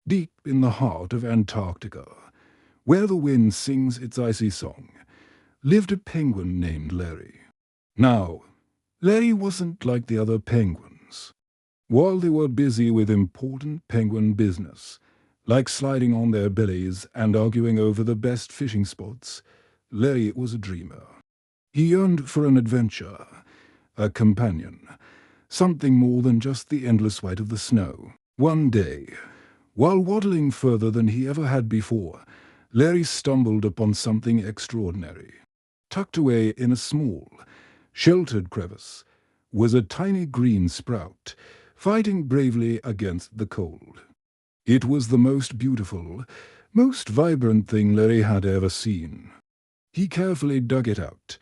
Deep in the heart of Antarctica, where the wind sings its icy song, lived a penguin named Larry. Now, Larry wasn't like the other penguins. While they were busy with important penguin business, like sliding on their bellies and arguing over the best fishing spots, Larry was a dreamer. He yearned for an adventure, a companion, something more than just the endless white of the snow. One day, while waddling further than he ever had before, Larry stumbled upon something extraordinary. Tucked away in a small, sheltered crevice was a tiny green sprout, fighting bravely against the cold. It was the most beautiful, most vibrant thing Larry had ever seen. He carefully dug it out,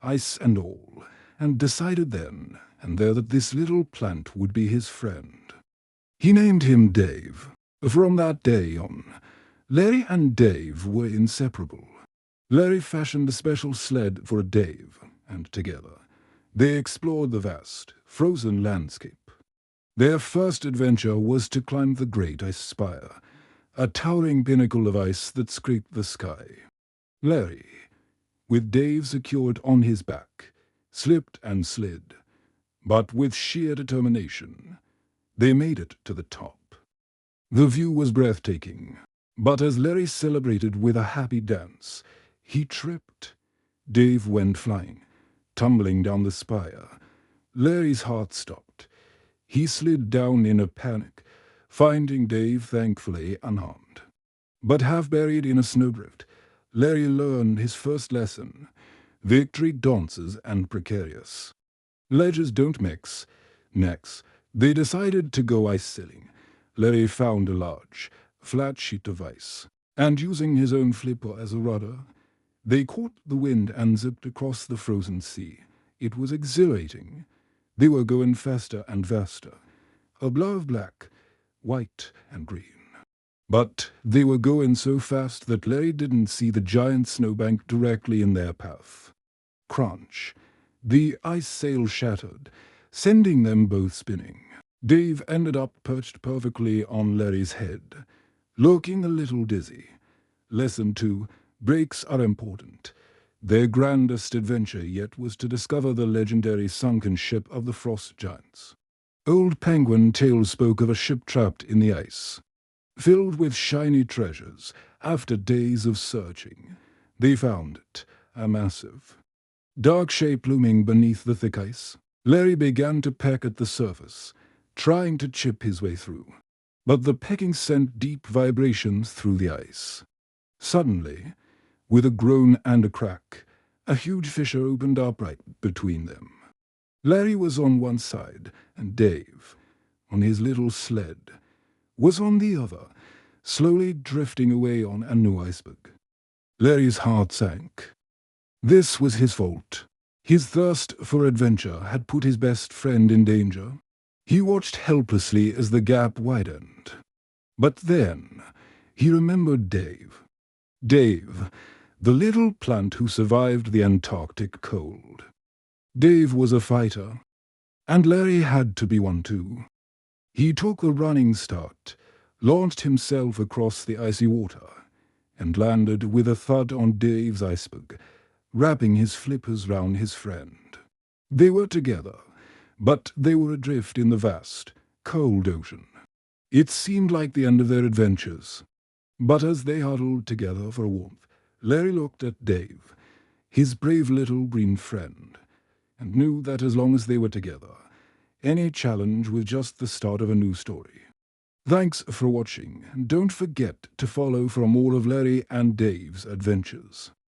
ice and all, and decided then and there that this little plant would be his friend. He named him Dave. From that day on, Larry and Dave were inseparable. Larry fashioned a special sled for Dave, and together they explored the vast, frozen landscape. Their first adventure was to climb the Great Ice Spire, a towering pinnacle of ice that scraped the sky. Larry, with Dave secured on his back, slipped and slid, but with sheer determination, they made it to the top. The view was breathtaking, but as Larry celebrated with a happy dance, he tripped. Dave went flying, tumbling down the spire. Larry's heart stopped. He slid down in a panic, finding Dave thankfully unharmed. But half buried in a snowdrift, Larry learned his first lesson. Victory dances and precarious. Ledges don't mix. Next, they decided to go ice sailing. Larry found a large, flat sheet of ice, and using his own flipper as a rudder, they caught the wind and zipped across the frozen sea. It was exhilarating. They were going faster and faster, a blur of black, white, and green. But they were going so fast that Larry didn't see the giant snowbank directly in their path. Crunch! The ice sail shattered, sending them both spinning. Dave ended up perched perfectly on Larry's head, looking a little dizzy. Lesson 2. Breaks are important. Their grandest adventure yet was to discover the legendary sunken ship of the Frost Giants. Old Penguin Tales spoke of a ship trapped in the ice, filled with shiny treasures. After days of searching, they found it, a massive, dark shape looming beneath the thick ice. Larry began to peck at the surface, trying to chip his way through. But the pecking sent deep vibrations through the ice. Suddenly, with a groan and a crack, a huge fissure opened up right between them. Larry was on one side, and Dave, on his little sled, was on the other, slowly drifting away on a new iceberg. Larry's heart sank. This was his fault. His thirst for adventure had put his best friend in danger. He watched helplessly as the gap widened. But then he remembered Dave. Dave, the little plant who survived the Antarctic cold. Dave was a fighter, and Larry had to be one too. He took a running start, launched himself across the icy water, and landed with a thud on Dave's iceberg, wrapping his flippers round his friend. They were together, but they were adrift in the vast, cold ocean. It seemed like the end of their adventures. But as they huddled together for warmth, Larry looked at Dave, his brave little green friend, and knew that as long as they were together, any challenge was just the start of a new story. Thanks for watching, and don't forget to follow for more of Larry and Dave's adventures.